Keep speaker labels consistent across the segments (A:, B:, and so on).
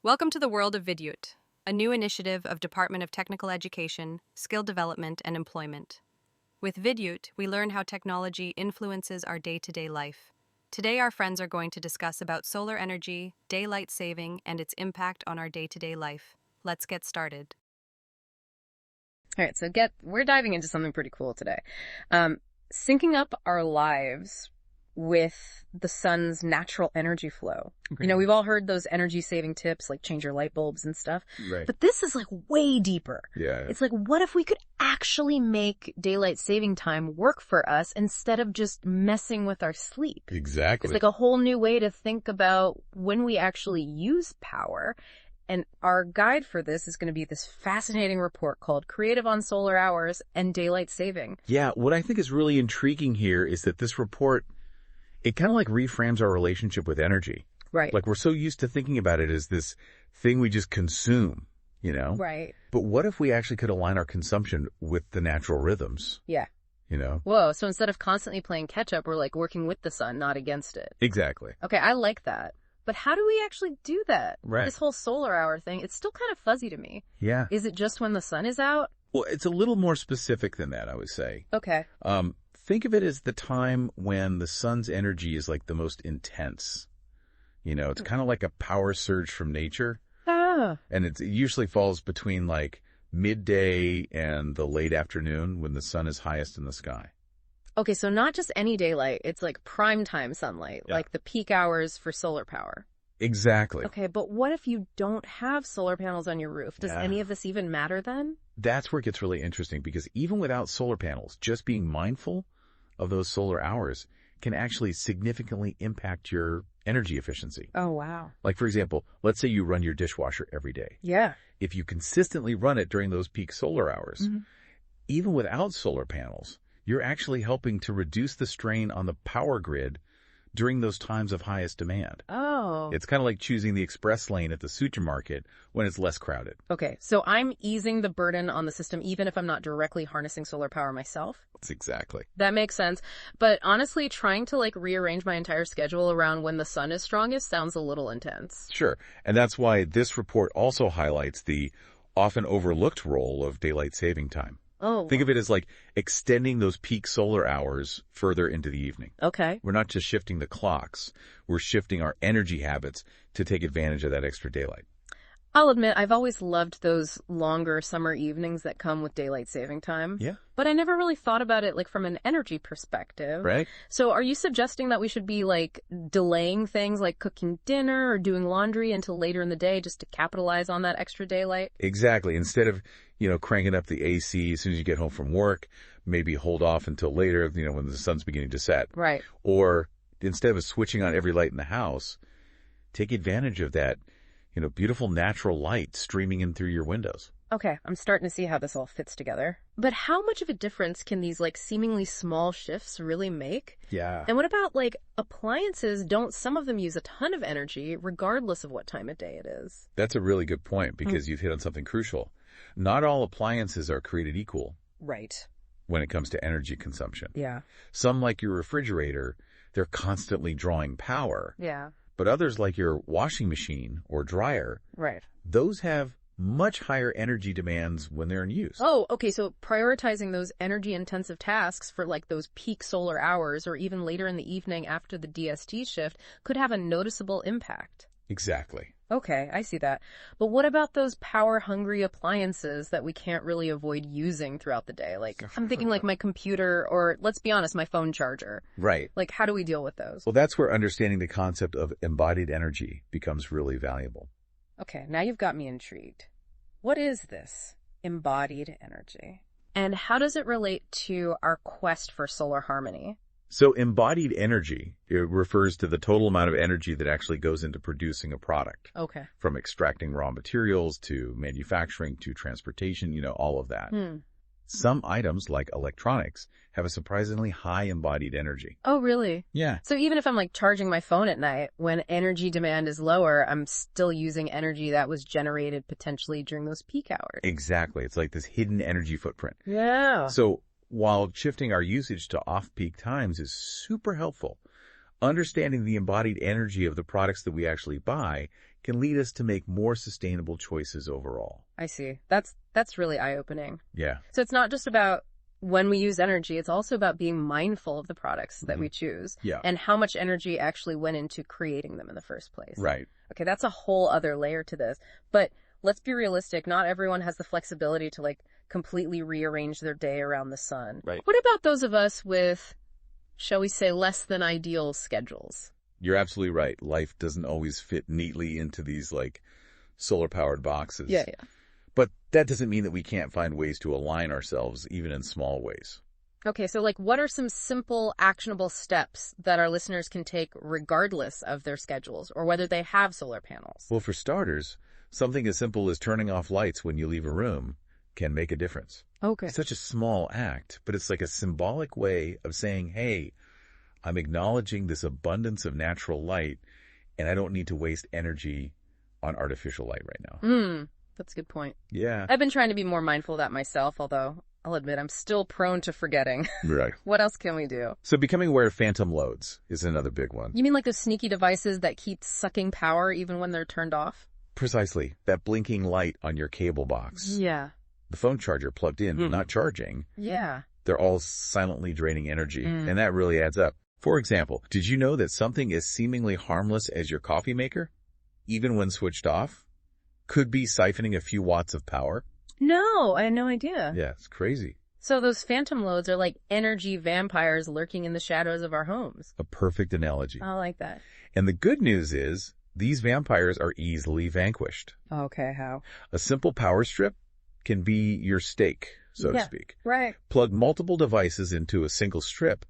A: Welcome to the world of Vidyut, a new initiative of Department of Technical Education, Skill Development, and Employment. With Vidyut, we learn how technology influences our day-to-day life. Today, our friends are going to discuss about solar energy, daylight saving, and its impact on our day-to-day life. Let's get started.
B: All right, so we're diving into something pretty cool today. Syncing up our lives with the sun's natural energy flow.
C: Okay.
B: You know, we've all heard those energy saving tips, like change your light bulbs and stuff.
C: Right.
B: But this is like way deeper.
C: Yeah.
B: It's like, what if we could actually make daylight saving time work for us instead of just messing with our sleep?
C: Exactly.
B: It's like a whole new way to think about when we actually use power. And our guide for this is going to be this fascinating report called Creative on Solar Hours and Daylight Saving.
C: Yeah, what I think is really intriguing here is that this report, it kind of like reframes our relationship with energy.
B: Right.
C: Like we're so used to thinking about it as this thing we just consume, you know?
B: Right.
C: But what if we actually could align our consumption with the natural rhythms,
B: Yeah.
C: you know?
B: Whoa. So instead of constantly playing catch up, we're like working with the sun, not against it.
C: Exactly.
B: Okay. I like that. But how do we actually do that?
C: Right.
B: This whole solar hour thing, it's still kind of fuzzy to me.
C: Yeah.
B: Is it just when the sun is out?
C: Well, it's a little more specific than that, I would say.
B: Okay.
C: Think of it as the time when the sun's energy is like the most intense. You know, it's kind of like a power surge from nature.
B: Ah.
C: And it usually falls between like midday and the late afternoon when the sun is highest in the sky.
B: Okay. So not just any daylight. It's like prime time sunlight,
C: Yeah.
B: like the peak hours for solar power.
C: Exactly.
B: Okay. But what if you don't have solar panels on your roof? Does
C: Yeah.
B: any of this even matter then?
C: That's where it gets really interesting because even without solar panels, just being mindful of those solar hours can actually significantly impact your energy efficiency.
B: Oh, wow.
C: Like, for example, let's say you run your dishwasher every day.
B: Yeah.
C: If you consistently run it during those peak solar hours,
B: Mm-hmm.
C: even without solar panels, you're actually helping to reduce the strain on the power grid during those times of highest demand.
B: Oh.
C: It's kind of like choosing the express lane at the supermarket when it's less crowded.
B: Okay, so I'm easing the burden on the system even if I'm not directly harnessing solar power myself.
C: That's exactly.
B: That makes sense. But honestly, trying to like rearrange my entire schedule around when the sun is strongest sounds a little intense.
C: Sure. And that's why this report also highlights the often overlooked role of daylight saving time.
B: Oh,
C: Think of it as like extending those peak solar hours further into the evening.
B: okay.
C: We're not just shifting the clocks, we're shifting our energy habits to take advantage of that extra daylight.
B: I'll admit, I've always loved those longer summer evenings that come with daylight saving time.
C: Yeah.
B: But I never really thought about it like from an energy perspective.
C: Right?
B: So are you suggesting that we should be like delaying things like cooking dinner or doing laundry until later in the day just to capitalize on that extra daylight?
C: Exactly. Instead of, cranking up the AC as soon as you get home from work, maybe hold off until later, when the sun's beginning to set.
B: Right.
C: Or instead of switching on every light in the house, take advantage of that, beautiful natural light streaming in through your windows.
B: Okay, I'm starting to see how this all fits together. But how much of a difference can these like seemingly small shifts really make?
C: Yeah.
B: And what about like appliances? Don't some of them use a ton of energy regardless of what time of day it is?
C: That's a really good point because you've hit on something crucial. Not all appliances are created equal
B: Right.
C: when it comes to energy consumption.
B: Yeah.
C: Some, like your refrigerator, they're constantly drawing power.
B: Yeah.
C: But others, like your washing machine or dryer,
B: Right.
C: those have much higher energy demands when they're in use.
B: Oh, okay. So prioritizing those energy intensive tasks for like those peak solar hours or even later in the evening after the DST shift could have a noticeable impact.
C: Exactly.
B: Okay, I see that. But what about those power-hungry appliances that we can't really avoid using throughout the day? Like, I'm thinking like my computer or, let's be honest, my phone charger.
C: Right.
B: Like, how do we deal with those?
C: Well, that's where understanding the concept of embodied energy becomes really valuable.
B: Okay, now you've got me intrigued. What is this embodied energy? And how does it relate to our quest for solar harmony?
C: So embodied energy, it refers to the total amount of energy that actually goes into producing a product.
B: Okay.
C: From extracting raw materials to manufacturing to transportation, all of that. Some items, like electronics, have a surprisingly high embodied energy.
B: Oh, really?
C: Yeah.
B: So even if I'm like charging my phone at night, when energy demand is lower, I'm still using energy that was generated potentially during those peak hours.
C: Exactly. It's like this hidden energy footprint.
B: Yeah.
C: So while shifting our usage to off-peak times is super helpful, understanding the embodied energy of the products that we actually buy can lead us to make more sustainable choices overall.
B: I see. That's really eye-opening.
C: Yeah.
B: So it's not just about when we use energy, it's also about being mindful of the products that we choose.
C: Yeah.
B: And how much energy actually went into creating them in the first place.
C: Right.
B: Okay, that's a whole other layer to this. But let's be realistic. Not everyone has the flexibility to completely rearrange their day around the sun.
C: Right.
B: What about those of us with, shall we say, less than ideal schedules?
C: You're absolutely right. Life doesn't always fit neatly into these solar-powered boxes.
B: Yeah.
C: But that doesn't mean that we can't find ways to align ourselves, even in small ways.
B: Okay, so what are some simple, actionable steps that our listeners can take regardless of their schedules or whether they have solar panels?
C: Well, for starters, something as simple as turning off lights when you leave a room can make a difference.
B: Okay.
C: It's such a small act, but it's like a symbolic way of saying, hey, I'm acknowledging this abundance of natural light, and I don't need to waste energy on artificial light right now.
B: That's a good point.
C: Yeah.
B: I've been trying to be more mindful of that myself, although I'll admit I'm still prone to forgetting.
C: Right.
B: What else can we do?
C: So becoming aware of phantom loads is another big one.
B: You mean like those sneaky devices that keep sucking power even when they're turned off?
C: Precisely. That blinking light on your cable box.
B: Yeah.
C: The phone charger plugged in, but not charging.
B: Yeah.
C: They're all silently draining energy, and that really adds up. For example, did you know that something as seemingly harmless as your coffee maker, even when switched off, could be siphoning a few watts of power?
B: No, I had no idea.
C: Yeah, it's crazy.
B: So those phantom loads are like energy vampires lurking in the shadows of our homes.
C: A perfect analogy.
B: I like that.
C: And the good news is, these vampires are easily vanquished.
B: Okay, how?
C: A simple power strip can be your stake, so to speak.
B: Right.
C: Plug multiple devices into a single strip,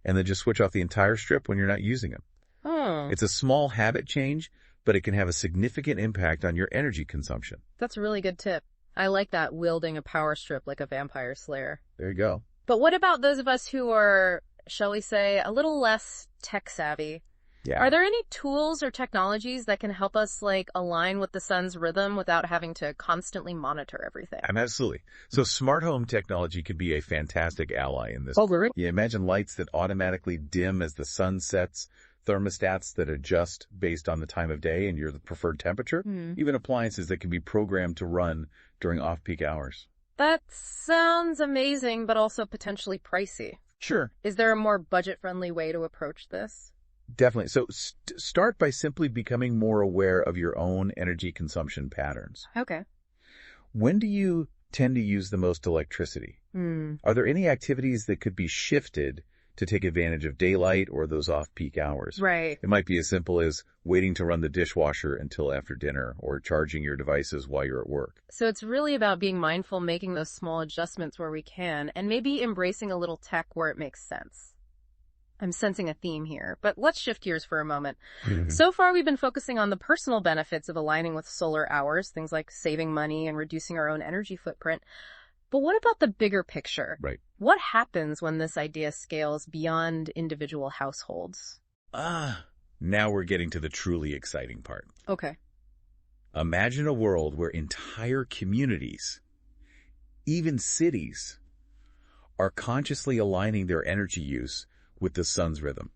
C: and then just switch off the entire strip when you're not using them.
B: Oh.
C: It's a small habit change, but it can have a significant impact on your energy consumption.
B: That's a really good tip. I like that, wielding a power strip like a vampire slayer.
C: There you go.
B: But what about those of us who are, shall we say, a little less tech savvy?
C: Yeah.
B: Are there any tools or technologies that can help us align with the sun's rhythm without having to constantly monitor everything?
C: Absolutely. So smart home technology could be a fantastic ally in this.
B: Oh, really?
C: You imagine lights that automatically dim as the sun sets, thermostats that adjust based on the time of day and your preferred temperature, even appliances that can be programmed to run during off-peak hours.
B: That sounds amazing, but also potentially pricey.
C: Sure.
B: Is there a more budget-friendly way to approach this?
C: Definitely. So start by simply becoming more aware of your own energy consumption patterns.
B: Okay.
C: When do you tend to use the most electricity? Are there any activities that could be shifted to take advantage of daylight or those off-peak hours?
B: Right.
C: It might be as simple as waiting to run the dishwasher until after dinner or charging your devices while you're at work.
B: So it's really about being mindful, making those small adjustments where we can, and maybe embracing a little tech where it makes sense. I'm sensing a theme here, but let's shift gears for a moment. So far, we've been focusing on the personal benefits of aligning with solar hours, things like saving money and reducing our own energy footprint. But what about the bigger picture?
C: Right.
B: What happens when this idea scales beyond individual households?
C: Now we're getting to the truly exciting part.
B: Okay.
C: Imagine a world where entire communities, even cities, are consciously aligning their energy use with the sun's rhythm.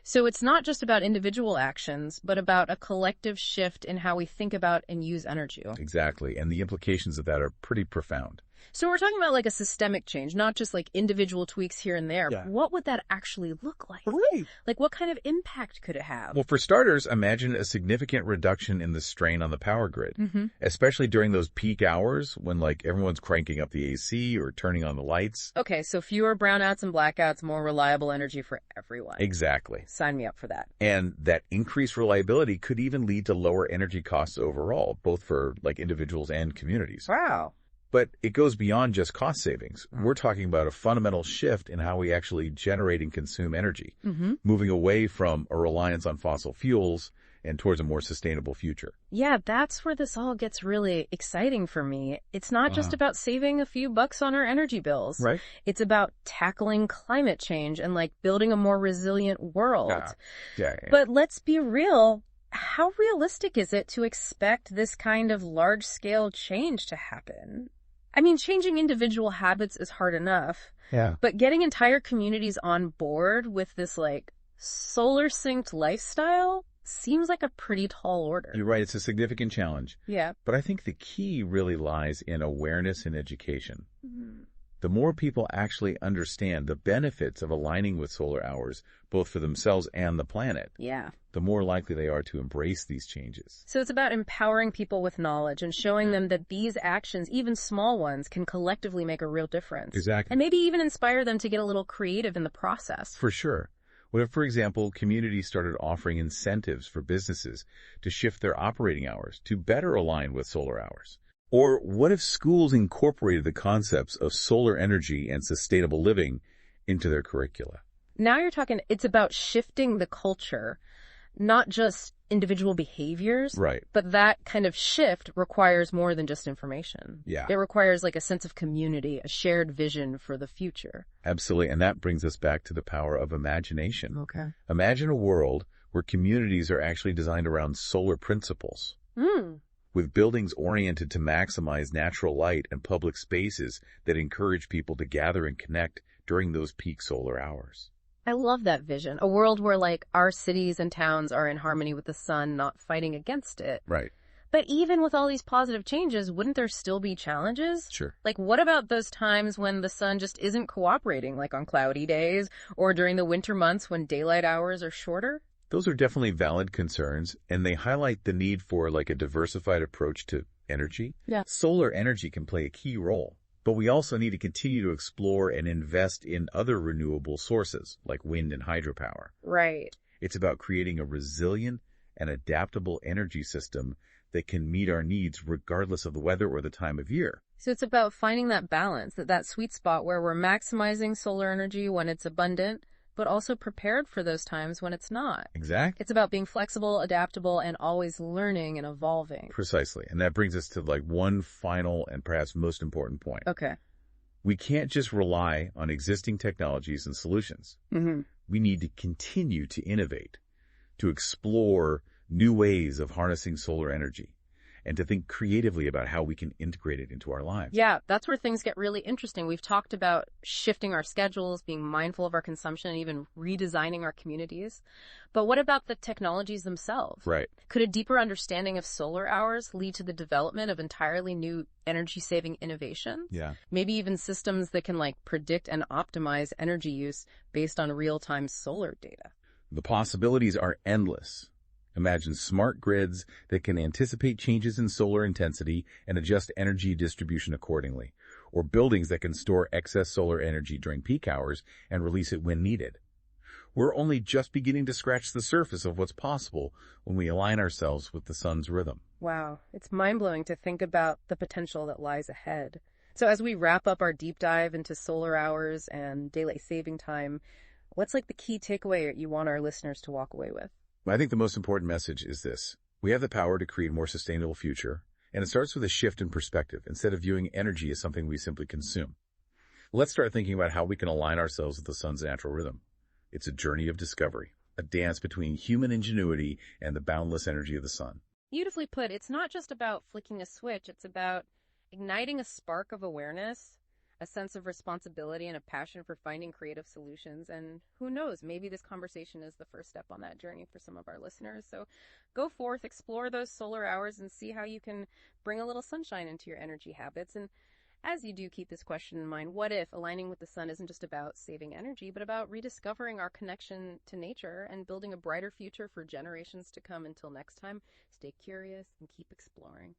B: So it's not just about individual actions, but about a collective shift in how we think about and use energy.
C: Exactly. And the implications of that are pretty profound.
B: So we're talking about a systemic change, not just individual tweaks here and there.
C: Yeah.
B: What would that actually look like?
C: Right.
B: What kind of impact could it have?
C: Well, for starters, imagine a significant reduction in the strain on the power grid, especially during those peak hours when everyone's cranking up the AC or turning on the lights.
B: Okay, so fewer brownouts and blackouts, more reliable energy for everyone.
C: Exactly.
B: Sign me up for that.
C: And that increased reliability could even lead to lower energy costs overall, both for individuals and communities.
B: Wow.
C: But it goes beyond just cost savings. We're talking about a fundamental shift in how we actually generate and consume energy, moving away from a reliance on fossil fuels and towards a more sustainable future.
B: Yeah, that's where this all gets really exciting for me. It's not just about saving a few bucks on our energy bills.
C: Right.
B: It's about tackling climate change and building a more resilient world.
C: Yeah.
B: But let's be real. How realistic is it to expect this kind of large-scale change to happen? I mean, changing individual habits is hard enough.
C: Yeah.
B: But getting entire communities on board with this solar synced lifestyle, seems like a pretty tall order.
C: You're right, it's a significant challenge.
B: Yeah.
C: But I think the key really lies in awareness and education.
B: Mhm.
C: The more people actually understand the benefits of aligning with solar hours, both for themselves and the planet,
B: Yeah.
C: the more likely they are to embrace these changes.
B: So it's about empowering people with knowledge and showing them that these actions, even small ones, can collectively make a real difference.
C: Exactly.
B: And maybe even inspire them to get a little creative in the process.
C: For sure. What if, for example, communities started offering incentives for businesses to shift their operating hours to better align with solar hours? Or what if schools incorporated the concepts of solar energy and sustainable living into their curricula?
B: Now you're talking, it's about shifting the culture, not just individual behaviors.
C: Right.
B: But that kind of shift requires more than just information.
C: Yeah.
B: It requires like a sense of community, a shared vision for the future.
C: Absolutely. And that brings us back to the power of imagination.
B: Okay.
C: Imagine a world where communities are actually designed around solar principles, with buildings oriented to maximize natural light and public spaces that encourage people to gather and connect during those peak solar hours.
B: I love that vision. A world where like our cities and towns are in harmony with the sun, not fighting against it.
C: Right.
B: But even with all these positive changes, wouldn't there still be challenges?
C: Sure.
B: Like what about those times when the sun just isn't cooperating, like on cloudy days or during the winter months when daylight hours are shorter?
C: Those are definitely valid concerns, and they highlight the need for like a diversified approach to energy.
B: Yeah.
C: Solar energy can play a key role, but we also need to continue to explore and invest in other renewable sources like wind and hydropower.
B: Right.
C: It's about creating a resilient and adaptable energy system that can meet our needs regardless of the weather or the time of year.
B: So it's about finding that balance, that sweet spot where we're maximizing solar energy when it's abundant, but also prepared for those times when it's not.
C: Exactly.
B: It's about being flexible, adaptable, and always learning and evolving.
C: Precisely. And that brings us to like one final and perhaps most important point.
B: Okay.
C: We can't just rely on existing technologies and solutions. We need to continue to innovate, to explore new ways of harnessing solar energy, and to think creatively about how we can integrate it into our lives.
B: Yeah, that's where things get really interesting. We've talked about shifting our schedules, being mindful of our consumption, and even redesigning our communities. But what about the technologies themselves?
C: Right.
B: Could a deeper understanding of solar hours lead to the development of entirely new energy-saving innovations?
C: Yeah.
B: Maybe even systems that can like predict and optimize energy use based on real-time solar data.
C: The possibilities are endless. Imagine smart grids that can anticipate changes in solar intensity and adjust energy distribution accordingly, or buildings that can store excess solar energy during peak hours and release it when needed. We're only just beginning to scratch the surface of what's possible when we align ourselves with the sun's rhythm.
B: Wow, it's mind-blowing to think about the potential that lies ahead. So as we wrap up our deep dive into solar hours and daylight saving time, what's like the key takeaway you want our listeners to walk away with?
C: I think the most important message is this. We have the power to create a more sustainable future, and it starts with a shift in perspective instead of viewing energy as something we simply consume. Let's start thinking about how we can align ourselves with the sun's natural rhythm. It's a journey of discovery, a dance between human ingenuity and the boundless energy of the sun.
B: Beautifully put. It's not just about flicking a switch. It's about igniting a spark of awareness, a sense of responsibility, and a passion for finding creative solutions. And who knows, maybe this conversation is the first step on that journey for some of our listeners. So go forth, explore those solar hours, and see how you can bring a little sunshine into your energy habits. And as you do, keep this question in mind. What if aligning with the sun isn't just about saving energy, but about rediscovering our connection to nature and building a brighter future for generations to come? Until next time, stay curious and keep exploring.